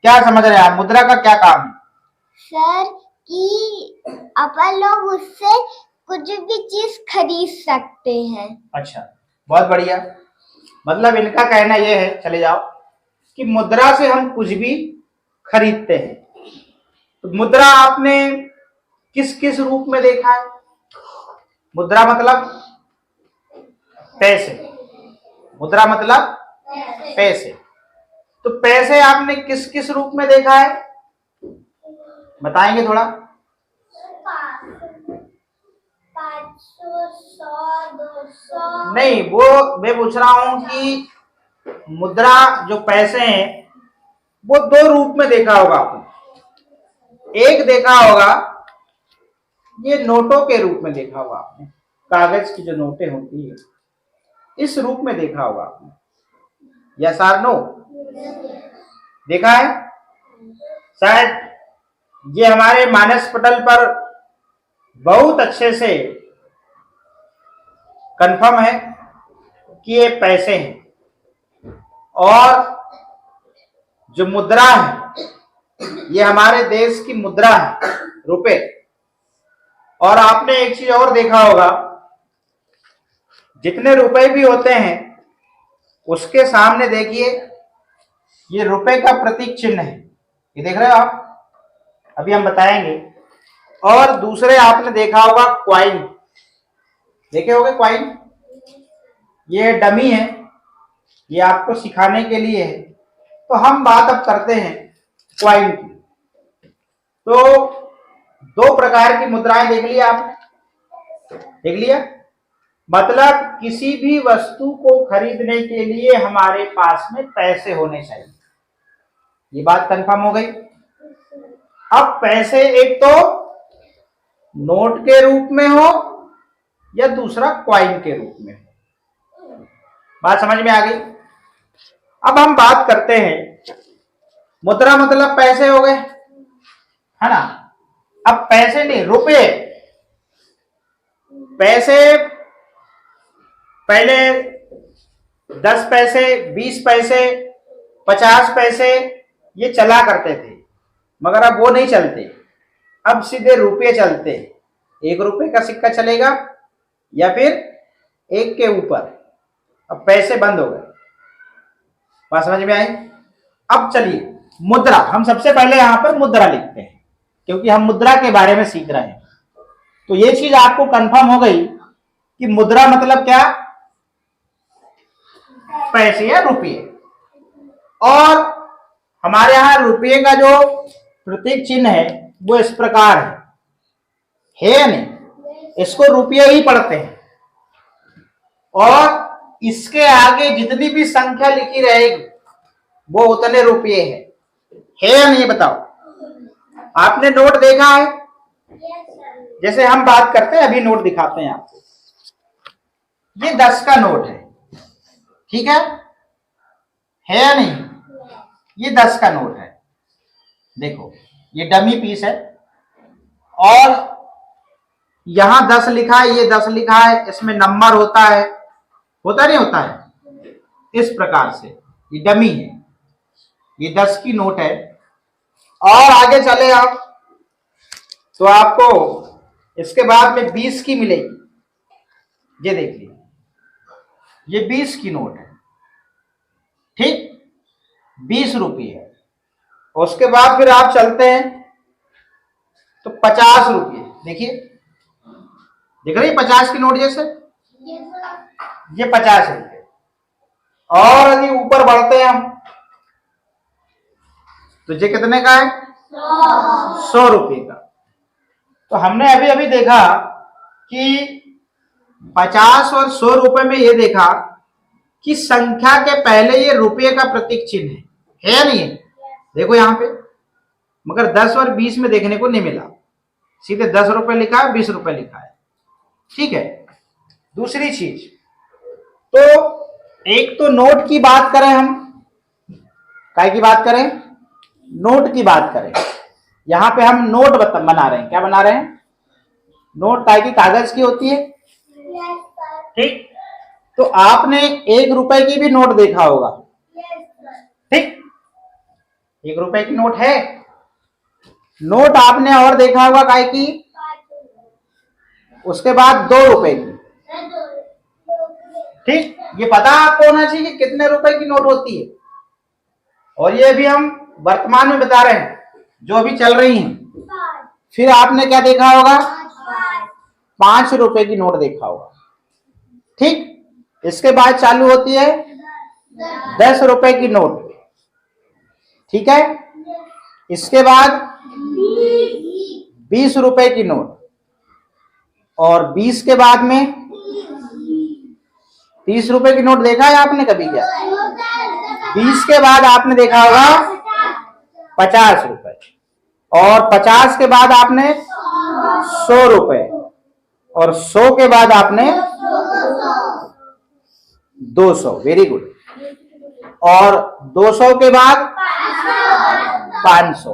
क्या समझ रहे हैं आप, मुद्रा का क्या काम है? सर कि अपन लोग उससे कुछ भी चीज खरीद सकते हैं। अच्छा, बहुत बढ़िया। मतलब इनका कहना यह है, चले जाओ, कि मुद्रा से हम कुछ भी खरीदते हैं। तो मुद्रा आपने किस किस रूप में देखा है? मुद्रा मतलब पैसे, मुद्रा मतलब पैसे। तो पैसे आपने किस किस रूप में देखा है, बताएंगे थोड़ा? 500, 100, 200। नहीं, वो मैं पूछ रहा हूं कि मुद्रा जो पैसे हैं वो दो रूप में देखा होगा आपने। एक देखा होगा ये नोटों के रूप में देखा होगा आपने, कागज की जो नोटें होती है इस रूप में देखा होगा आपने। यस और नो? देखा है शायद। ये हमारे मानस पटल पर बहुत अच्छे से कंफर्म है कि ये पैसे हैं। और जो मुद्रा है ये हमारे देश की मुद्रा है, रुपए। और आपने एक चीज और देखा होगा, जितने रुपए भी होते हैं उसके सामने देखिए ये रुपए का प्रतीक चिन्ह है, ये देख रहे हो आप, अभी हम बताएंगे। और दूसरे आपने देखा होगा क्वाइन, देखे होंगे क्वाइन, ये डमी है, ये आपको सिखाने के लिए है। तो हम बात अब करते हैं क्वाइन की। तो दो प्रकार की मुद्राएं देख लिया आपने, देख लिया। मतलब किसी भी वस्तु को खरीदने के लिए हमारे पास में पैसे होने चाहिए, ये बात कंफर्म हो गई। अब पैसे एक तो नोट के रूप में हो या दूसरा क्वाइन के रूप में हो, बात समझ में आ गई। अब हम बात करते हैं, मुद्रा मतलब पैसे हो गए, है ना। अब पैसे नहीं, रुपए, पैसे पहले 10 पैसे, 20 पैसे, 50 पैसे ये चला करते थे, मगर अब वो नहीं चलते, अब सीधे रुपये चलते। 1 रुपए का सिक्का चलेगा या फिर 1 के ऊपर, अब पैसे बंद हो गए। बात समझ में आई? अब चलिए मुद्रा, हम सबसे पहले यहां पर मुद्रा लिखते हैं क्योंकि हम मुद्रा के बारे में सीख रहे हैं। तो ये चीज आपको कंफर्म हो गई कि मुद्रा मतलब क्या, पैसे या रुपये। और हमारे यहां रुपये का जो प्रतीक चिन्ह है वो इस प्रकार है या नहीं? इसको रुपये ही पढ़ते हैं और इसके आगे जितनी भी संख्या लिखी रहेगी वो उतने रुपये है या नहीं, बताओ। आपने नोट देखा है, जैसे हम बात करते हैं, अभी नोट दिखाते हैं आपको। ये 10 का नोट है, ठीक है या नहीं? ये 10 का नोट है, देखो ये डमी पीस है और यहां 10 लिखा है, ये 10 लिखा है, इसमें नंबर होता है, होता नहीं होता है, इस प्रकार से ये डमी है, ये 10 की नोट है। और आगे चले आप तो आपको इसके बाद में 20 की मिलेगी, ये देखिए ये 20 की नोट है, ठीक, 20 रुपये है। उसके बाद फिर आप चलते हैं तो 50 रुपये, देखिए देख रहे 50 की नोट जैसे, ये 50 रुपये। और यदि ऊपर बढ़ते हैं हम तो ये कितने का है, 100 रुपये का। तो हमने अभी अभी देखा कि 50 और 100 रुपए में ये देखा कि संख्या के पहले ये रुपये का प्रतीक चिन्ह है या नहीं है? देखो यहां पे, मगर 10 और 20 में देखने को नहीं मिला, सीधे 10 रुपए लिखा है, 20 रुपए लिखा है, ठीक है। दूसरी चीज, तो एक तो नोट की बात करें हम, काय की बात करें, नोट की बात करें। यहां पे हम नोट बना रहे हैं, क्या बना रहे हैं, नोट काय की, कागज की होती है, ठीक। तो आपने 1 रुपए की भी नोट देखा होगा, ठीक। 1 रुपए की नोट है। नोट आपने और देखा होगा काय की, उसके बाद 2 रुपए की। ठीक, ये पता आपको होना चाहिए कि कितने रुपए की नोट होती है। और ये भी हम वर्तमान में बता रहे हैं जो अभी चल रही हैं। फिर आपने क्या देखा होगा, 5 रुपए की नोट देखा होगा। ठीक, इसके बाद चालू होती है 10 रुपए की नोट। ठीक है, इसके बाद 20 रुपए की नोट, और 20 के बाद में 30 रुपए की नोट देखा है आपने कभी क्या? 20 के बाद आपने देखा होगा 50 रुपए, और 50 के बाद आपने 100 रुपए, और 100 के बाद आपने 200। Very good. और 200 के बाद 500।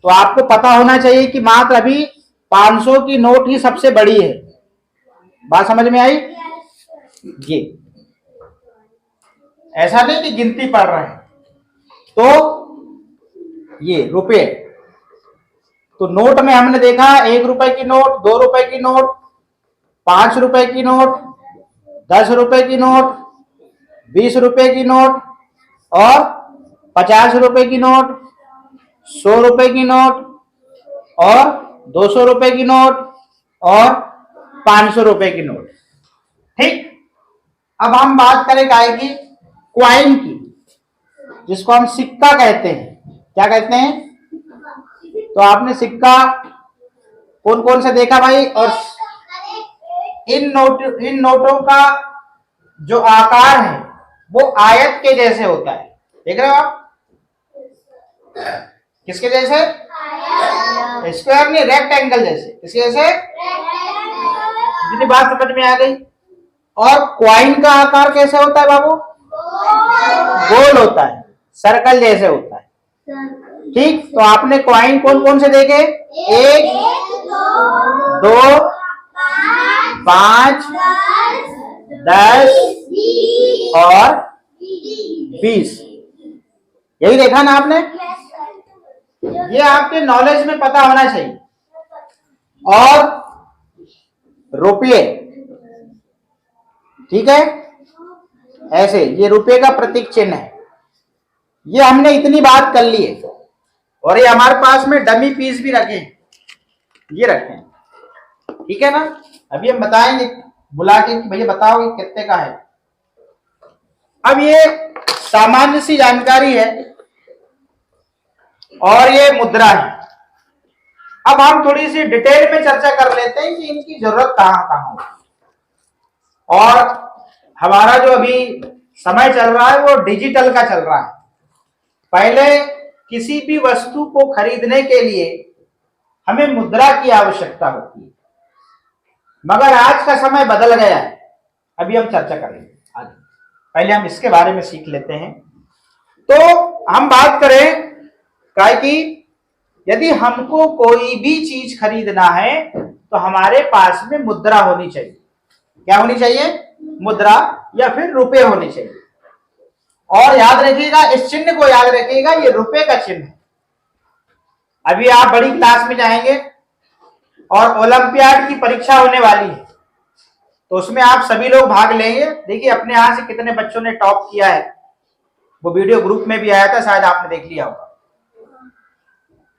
तो आपको पता होना चाहिए कि मात्र अभी 500 की नोट ही सबसे बड़ी है। बात समझ में आई? ये ऐसा नहीं कि गिनती पढ़ रहे हैं। तो ये रुपए, तो नोट में हमने देखा 1 रुपए की नोट, 2 रुपए की नोट, 5 रुपए की नोट, 10 रुपए की नोट, 20 रुपए की नोट, और 50 रुपए की नोट, 100 रुपए की नोट, और 200 रुपए की नोट, और 500 रुपए की नोट। ठीक, अब हम बात करें काय की, क्वाइन की, जिसको हम सिक्का कहते हैं। क्या कहते हैं? तो आपने सिक्का कौन कौन से देखा भाई? और इन नोटों का जो आकार है वो आयत के जैसे होता है। देख रहे हो आप? किसके जैसे? स्क्वायर नहीं, रेक्टेंगल जैसे। किसके जैसे? जितनी बात समझ में आ गई। और क्वाइन का आकार कैसे होता है बाबू? गोल होता है, सर्कल जैसे होता है। ठीक, तो आपने क्वाइन कौन कौन से देखे? 1, 2, 5, 10 और 20। यही देखा ना आपने? ये आपके नॉलेज में पता होना चाहिए। और रुपये, ठीक है, ऐसे ये रुपये का प्रतीक चिन्ह है। ये हमने इतनी बात कर ली है। और ये हमारे पास में डमी पीस भी रखे हैं, ये रखे हैं। ठीक है ना? अभी हम बताएंगे बुला के कि भैया बताओ ये कितने का है। अब ये सामान्य सी जानकारी है और ये मुद्रा है। अब हम थोड़ी सी डिटेल में चर्चा कर लेते हैं कि इनकी जरूरत कहां कहां है। और हमारा जो अभी समय चल रहा है वो डिजिटल का चल रहा है। पहले किसी भी वस्तु को खरीदने के लिए हमें मुद्रा की आवश्यकता होती है, मगर आज का समय बदल गया है। अभी हम चर्चा करेंगे आगे, पहले हम इसके बारे में सीख लेते हैं। तो हम बात करें काय की, यदि हमको कोई भी चीज खरीदना है तो हमारे पास में मुद्रा होनी चाहिए। क्या होनी चाहिए? मुद्रा या फिर रुपए होने चाहिए। और याद रखिएगा, इस चिन्ह को याद रखिएगा, ये रुपए का चिन्ह है। अभी आप बड़ी क्लास में जाएंगे और ओलंपियाड की परीक्षा होने वाली है, तो उसमें आप सभी लोग भाग लेंगे। देखिए अपने यहां से कितने बच्चों ने टॉप किया है, वो वीडियो ग्रुप में भी आया था, शायद आपने देख लिया होगा।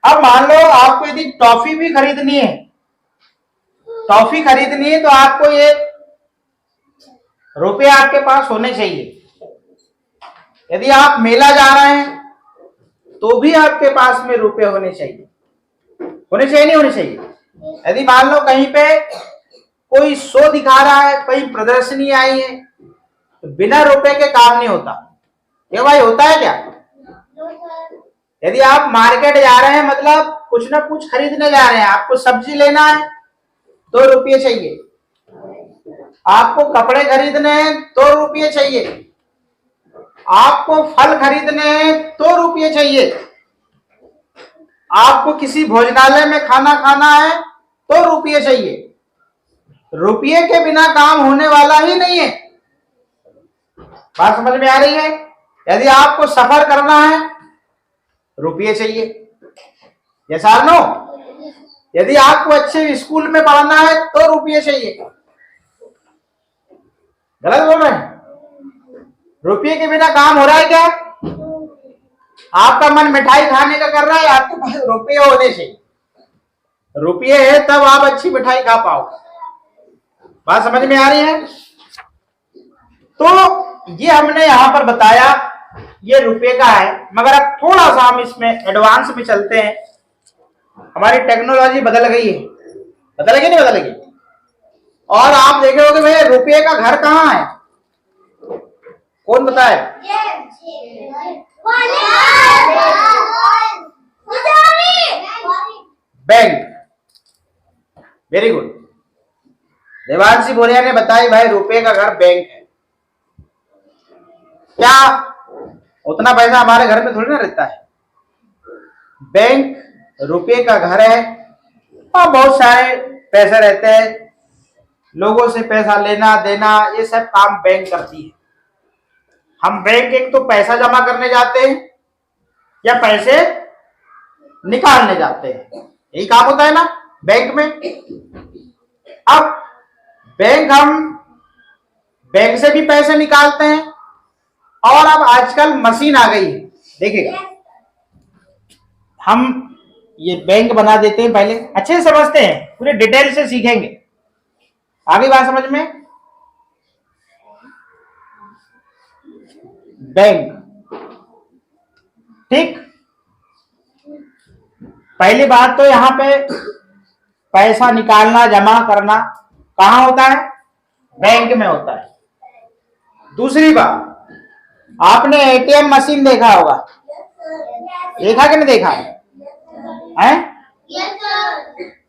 अब मान लो आपको यदि टॉफी भी खरीदनी है, टॉफी खरीदनी है तो आपको ये रुपए आपके पास होने चाहिए। यदि आप मेला जा रहे हैं तो भी आपके पास में रुपए होने चाहिए। होने चाहिए नहीं होने चाहिए? यदि मान लो कहीं पे कोई शो दिखा रहा है, कहीं प्रदर्शनी आई है, तो बिना रुपए के काम नहीं होता। ये भाई होता है क्या? यदि आप मार्केट जा रहे हैं, मतलब कुछ ना कुछ खरीदने जा रहे हैं, आपको सब्जी लेना है तो रुपये चाहिए, आपको कपड़े खरीदने हैं तो रुपये चाहिए, आपको फल खरीदने हैं तो रुपये चाहिए, आपको किसी भोजनालय में खाना खाना है तो रुपये चाहिए। रुपये के बिना काम होने वाला ही नहीं है। बात समझ में आ रही है? यदि आपको सफर करना है, रुपये चाहिए। यस और नो? यदि आपको अच्छे स्कूल में पढ़ना है तो रुपये चाहिए। गलत बोल रहे हैं? रुपये के बिना काम हो रहा है क्या? आपका मन मिठाई खाने का कर रहा है, आपके पास रुपये होने चाहिए। रुपये है तब आप अच्छी मिठाई खा पाओ। बात समझ में आ रही है? तो ये हमने यहां पर बताया, ये रुपये का है। मगर अब थोड़ा सा हम इसमें एडवांस में चलते हैं। हमारी टेक्नोलॉजी बदल गई है, बदलेगी नहीं बदलेगी? और आप देखे होगे भैया रुपये का घर कहाँ है? कौन बताए? बैंक। Very good. देवांशी बोरिया ने बताई भाई रुपये का घर बैंक है। क्या उतना पैसा हमारे घर में थोड़ी ना रहता है? बैंक रुपये का घर है और बहुत सारे पैसे रहते हैं। लोगों से पैसा लेना देना ये सब काम बैंक करती है। हम बैंक एक तो पैसा जमा करने जाते हैं या पैसे निकालने जाते हैं, यही काम होता है ना बैंक में। अब हम बैंक से भी पैसे निकालते हैं और अब आजकल मशीन आ गई है। देखिएगा हम ये बैंक बना देते हैं, पहले अच्छे से समझते हैं, पूरे डिटेल से सीखेंगे। आगे बात समझ में? बैंक, ठीक। पहली बात तो यहां पे पैसा निकालना जमा करना कहां होता है? बैंक में होता है। दूसरी बात, आपने एटीएम मशीन देखा होगा, देखा कि नहीं देखा है?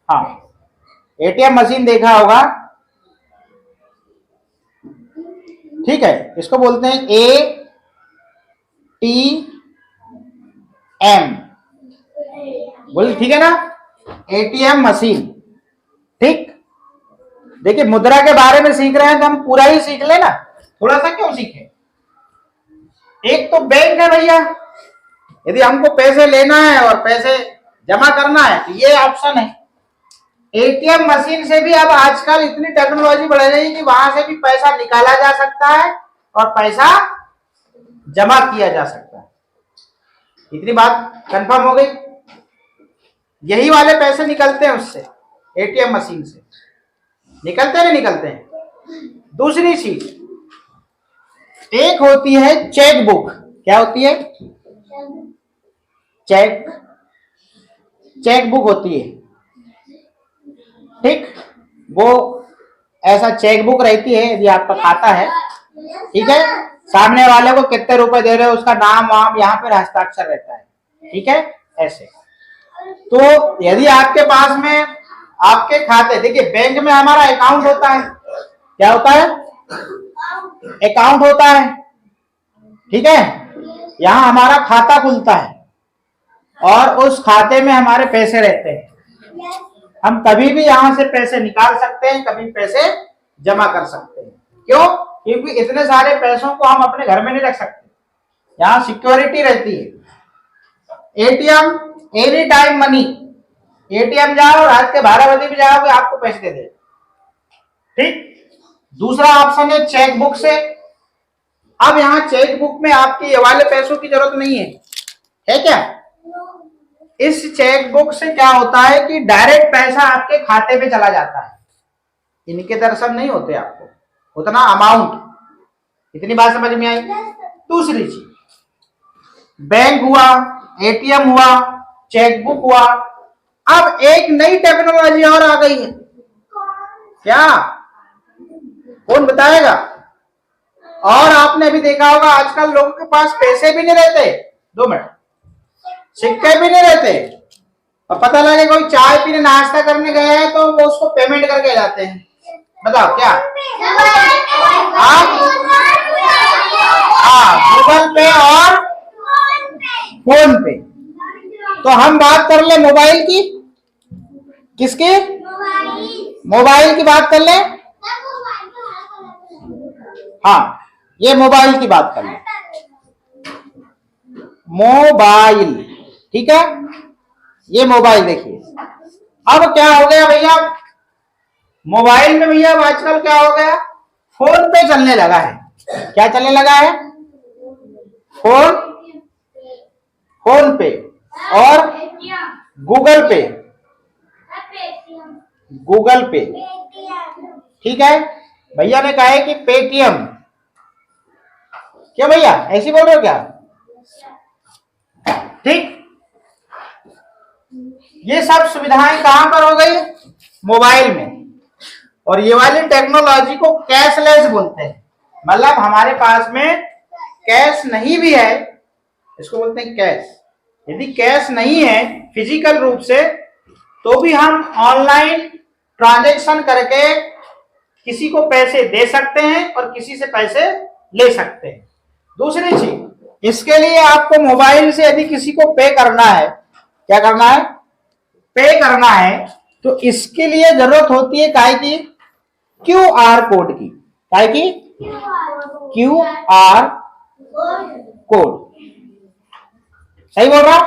हाँ, एटीएम मशीन देखा होगा, ठीक है। इसको बोलते हैं ATM, बोलिए ठीक है ना? एटीएम मशीन, ठीक। देखिए मुद्रा के बारे में सीख रहे हैं तो हम पूरा ही सीख ले ना, थोड़ा सा क्यों सीखे? एक तो बैंक है भैया, यदि हमको पैसे लेना है और पैसे जमा करना है तो ये ऑप्शन है। एटीएम मशीन से भी अब आजकल इतनी टेक्नोलॉजी बढ़ गई कि वहां से भी पैसा निकाला जा सकता है और पैसा जमा किया जा सकता है। इतनी बात कंफर्म हो गई? यही वाले पैसे निकलते हैं उससे, एटीएम मशीन से निकलते हैं, नहीं निकलते हैं? दूसरी चीज, एक होती है चेक बुक। क्या होती है? चेक बुक होती है, ठीक। वो ऐसा चेक बुक रहती है, यदि आपका खाता है, ठीक है, सामने वाले को कितने रुपए दे रहे हो उसका नाम वाम यहाँ पे हस्ताक्षर रहता है, ठीक है, ऐसे। तो यदि आपके पास में आपके खाते, देखिए बैंक में हमारा अकाउंट होता है। क्या होता है? अकाउंट होता है, ठीक है। यहाँ हमारा खाता खुलता है और उस खाते में हमारे पैसे रहते हैं। हम कभी भी यहां से पैसे निकाल सकते हैं, कभी पैसे जमा कर सकते हैं। क्यों? क्योंकि इतने सारे पैसों को हम अपने घर में नहीं रख सकते, यहाँ सिक्योरिटी रहती है। ATM any time money, ATM जाओ, रात के 12 बजे भी जाओगे आपको पैसे दे दे, ठीक। दूसरा ऑप्शन है चेक बुक से। अब यहाँ चेक बुक में आपके ये वाले पैसों की जरूरत नहीं है क्या? इस चेक बुक से क्या होता है कि डायरेक्ट पैसा आपके खाते पे चला जाता है, इनके दर्शन नहीं होते आपको उतना अमाउंट। इतनी बात समझ में आई? दूसरी चीज, बैंक हुआ, एटीएम हुआ, चेक बुक हुआ, अब एक नई टेक्नोलॉजी और आ गई है। क्या? कौन बताएगा? और आपने भी देखा होगा आजकल लोगों के पास पैसे भी नहीं रहते, 2 मिनट, सिक्के भी नहीं रहते, और पता लगे कोई चाय पीने नाश्ता करने गए हैं तो वो उसको पेमेंट करके जाते हैं। बताओ क्या? हाँ, गूगल पे और फोन पे। तो हम बात कर ले मोबाइल की, किसकी? मोबाइल की बात कर ले। हाँ, ये मोबाइल की बात कर ले। मोबाइल, ठीक है, ये मोबाइल देखिए। अब क्या हो गया भैया, मोबाइल में भैया अब आजकल क्या हो गया, फोन पे चलने लगा है। क्या चलने लगा है? फोन फोन पे और गूगल पे। गूगल पे, ठीक है। भैया ने कहा है कि पेटीएम। क्या भैया ऐसी बोल रहे हो क्या? ठीक, ये सब सुविधाएं कहां पर हो गई? मोबाइल में। और ये वाली टेक्नोलॉजी को कैशलेस बोलते हैं, मतलब हमारे पास में कैश नहीं भी है, इसको बोलते हैं कैश। यदि कैश नहीं है फिजिकल रूप से, तो भी हम ऑनलाइन ट्रांजैक्शन करके किसी को पैसे दे सकते हैं और किसी से पैसे ले सकते हैं। दूसरी चीज, इसके लिए आपको मोबाइल से यदि किसी को पे करना है, क्या करना है? पे करना है, तो इसके लिए जरूरत होती है काय की? QR कोड की। काय की? QR code. सही बोल रहा?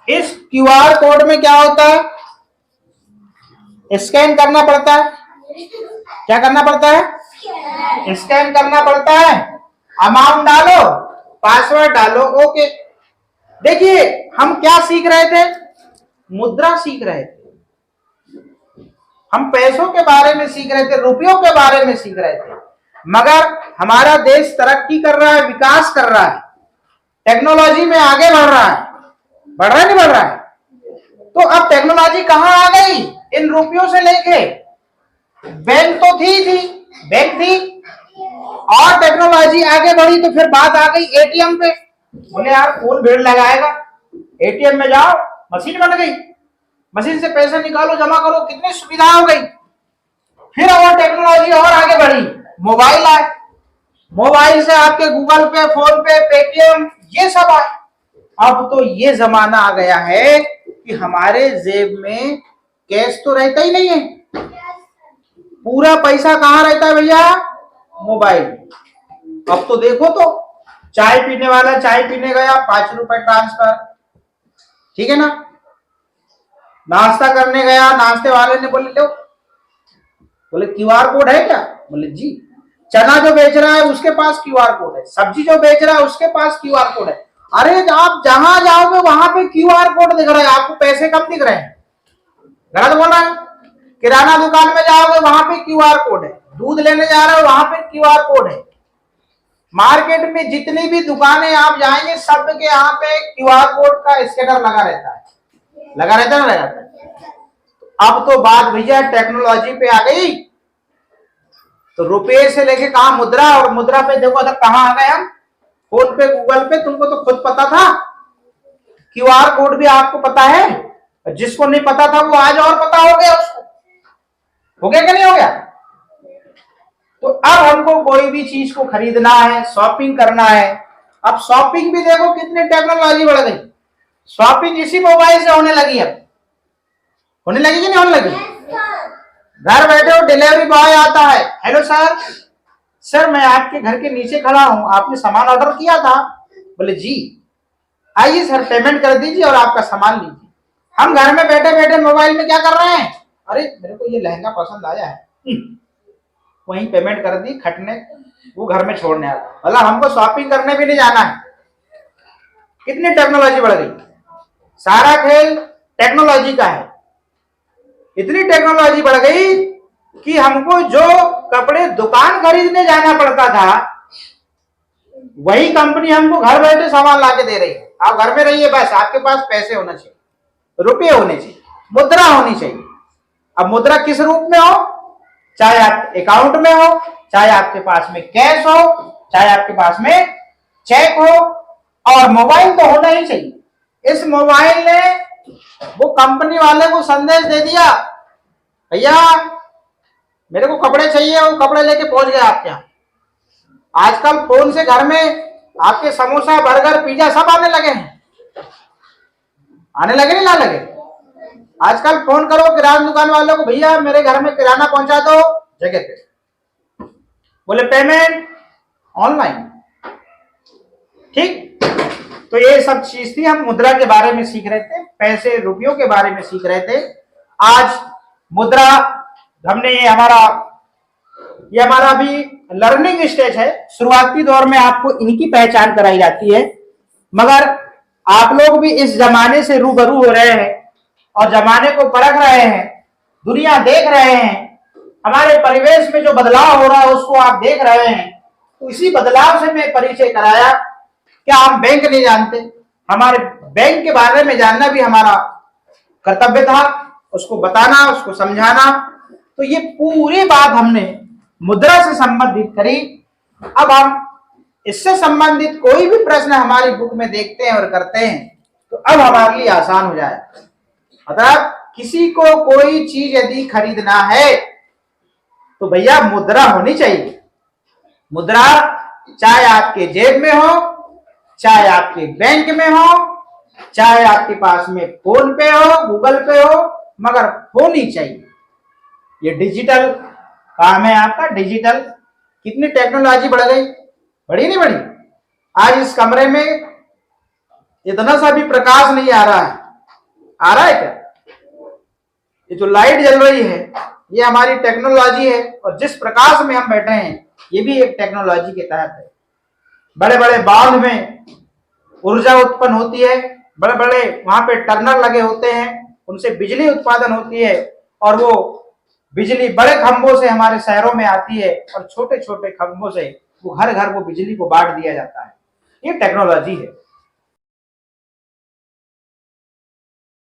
इस QR कोड में क्या होता है? स्कैन करना पड़ता है। क्या करना पड़ता है? स्कैन करना पड़ता है। अमाउंट डालो, पासवर्ड डालो, ओके। देखिए हम क्या सीख रहे थे? मुद्रा सीख रहे थे, हम पैसों के बारे में सीख रहे थे, रुपयों के बारे में सीख रहे थे। मगर हमारा देश तरक्की कर रहा है, विकास कर रहा है, टेक्नोलॉजी में आगे बढ़ रहा है। बढ़ रहा है नहीं बढ़ रहा है? तो अब टेक्नोलॉजी कहां आ गई? इन रुपयों से लेके बैंक तो थी बैंक थी, और टेक्नोलॉजी आगे बढ़ी तो फिर बात आ गई एटीएम पे। बोले यार कौन भीड़ लगाएगा, एटीएम में जाओ, मशीन बन गई, मशीन से पैसे निकालो, जमा करो, कितनी सुविधा हो गई। फिर और टेक्नोलॉजी और आगे बढ़ी, मोबाइल आए, मोबाइल से आपके गूगल पे, फोन पे, पेटीएम, ये सब आए। अब तो ये जमाना आ गया है कि हमारे जेब में कैश तो रहता ही नहीं है, पूरा पैसा कहां रहता है भैया? मोबाइल। अब तो देखो, तो चाय पीने वाला चाय पीने गया, 5 रुपए ट्रांसफर, ठीक है ना। नाश्ता करने गया, नाश्ते वाले ने बोले लो, बोले QR कोड है क्या? बोले जी। चना जो बेच रहा है उसके पास QR कोड है, सब्जी जो बेच रहा है उसके पास QR कोड है। अरे आप जहां जाओगे वहां पे QR कोड दिख रहा है, आपको पैसे कम दिख रहे हैं। गलत बोल रहा है? किराना दुकान में जाओगे वहां पे QR कोड है, दूध लेने जा रहे हो वहां पे QR कोड है। मार्केट में जितनी भी दुकानें आप जाएंगे सब के यहाँ पे QR कोड का स्कैनर लगा रहता है, लगा रहता है ना, लगा रहता है। अब तो बात भैया टेक्नोलॉजी पे आ गई, तो रुपये से लेके कहा मुद्रा, और मुद्रा पे देखो तो कहां आ गए हम? फोन पे, गूगल पे। तुमको तो खुद पता था, QR कोड भी आपको पता है, जिसको नहीं पता था वो आज और पता हो गया उसको। हो गया कि नहीं हो गया? तो अब हमको कोई भी चीज को खरीदना है, शॉपिंग करना है, अब शॉपिंग भी देखो कितनी टेक्नोलॉजी बढ़ गई। शॉपिंग इसी मोबाइल से होने लगी, अब होने लगी कि नहीं होने लगी? घर बैठे हो, डिलीवरी बॉय आता है, हेलो सर, सर मैं आपके घर के नीचे खड़ा हूं, आपने सामान ऑर्डर किया था। बोले जी, आइए सर पेमेंट कर दीजिए और आपका सामान लीजिए। हम घर में बैठे बैठे मोबाइल में क्या कर रहे हैं? अरे मेरे को ये लहंगा पसंद आया है, वहीं पेमेंट कर दी, खटने वो घर में छोड़ने आ गया। मतलब हमको शॉपिंग करने भी नहीं जाना है। कितनी टेक्नोलॉजी बढ़ गई, सारा खेल टेक्नोलॉजी का है। इतनी टेक्नोलॉजी बढ़ गई कि हमको जो कपड़े दुकान खरीदने जाना पड़ता था, वही कंपनी हमको घर बैठे सामान लाके दे रही है। आप घर में रहिए, बस आपके पास पैसे होना चाहिए, रुपये होने चाहिए, मुद्रा होनी चाहिए। अब मुद्रा किस रूप में हो, चाहे आप अकाउंट में हो, चाहे आपके पास में कैश हो, चाहे आपके पास में चेक हो, और मोबाइल तो होना ही चाहिए। इस मोबाइल ने वो कंपनी वाले को संदेश दे दिया, भैया मेरे को कपड़े चाहिए, वो कपड़े लेके पहुंच गया आपके यहाँ। आजकल फोन से घर में आपके समोसा, बर्गर, पिज्जा सब आने लगे हैं। आने लगे नहीं, ना लगे? आजकल फोन करो किराना दुकान वालों को, भैया मेरे घर में किराना पहुंचा दो, जगह पे बोले पेमेंट ऑनलाइन। ठीक, तो ये सब चीज थी, हम मुद्रा के बारे में सीख रहे थे, पैसे रुपयों के बारे में सीख रहे थे। आज मुद्रा हमने ये हमारा भी लर्निंग स्टेज है। शुरुआती दौर में आपको इनकी पहचान कराई जाती है, मगर आप लोग भी इस जमाने से रूबरू हो रहे हैं और जमाने को परख रहे हैं, दुनिया देख रहे हैं, हमारे परिवेश में जो बदलाव हो रहा है उसको आप देख रहे हैं। तो इसी बदलाव से मैं परिचय कराया। क्या हम बैंक नहीं जानते? हमारे बैंक के बारे में जानना भी हमारा कर्तव्य था, उसको बताना, उसको समझाना। तो ये पूरी बात हमने मुद्रा से संबंधित करी। अब हम इससे संबंधित कोई भी प्रश्न हमारी बुक में देखते हैं और करते हैं तो अब हमारे लिए आसान हो जाए। मतलब किसी को कोई चीज यदि खरीदना है तो भैया मुद्रा होनी चाहिए। मुद्रा चाहे आपके जेब में हो, चाहे आपके बैंक में हो, चाहे आपके पास में फोन पे हो, गूगल पे हो, मगर होनी चाहिए। ये डिजिटल काम है आपका, डिजिटल। कितनी टेक्नोलॉजी बढ़ गई, बढ़ी नहीं बढ़ी? आज इस कमरे में इतना सा भी प्रकाश नहीं आ रहा है। आ रहा है क्या? ये जो लाइट जल रही है ये हमारी टेक्नोलॉजी है, और जिस प्रकाश में हम बैठे हैं ये भी एक टेक्नोलॉजी के तहत है। बड़े बड़े बांध में ऊर्जा उत्पन्न होती है, बड़े बड़े वहां पे टर्नल लगे होते हैं, उनसे बिजली उत्पादन होती है, और वो बिजली बड़े खंभों से हमारे शहरों में आती है, और छोटे छोटे खंभों से वो घर घर वो बिजली को बांट दिया जाता है। ये टेक्नोलॉजी है।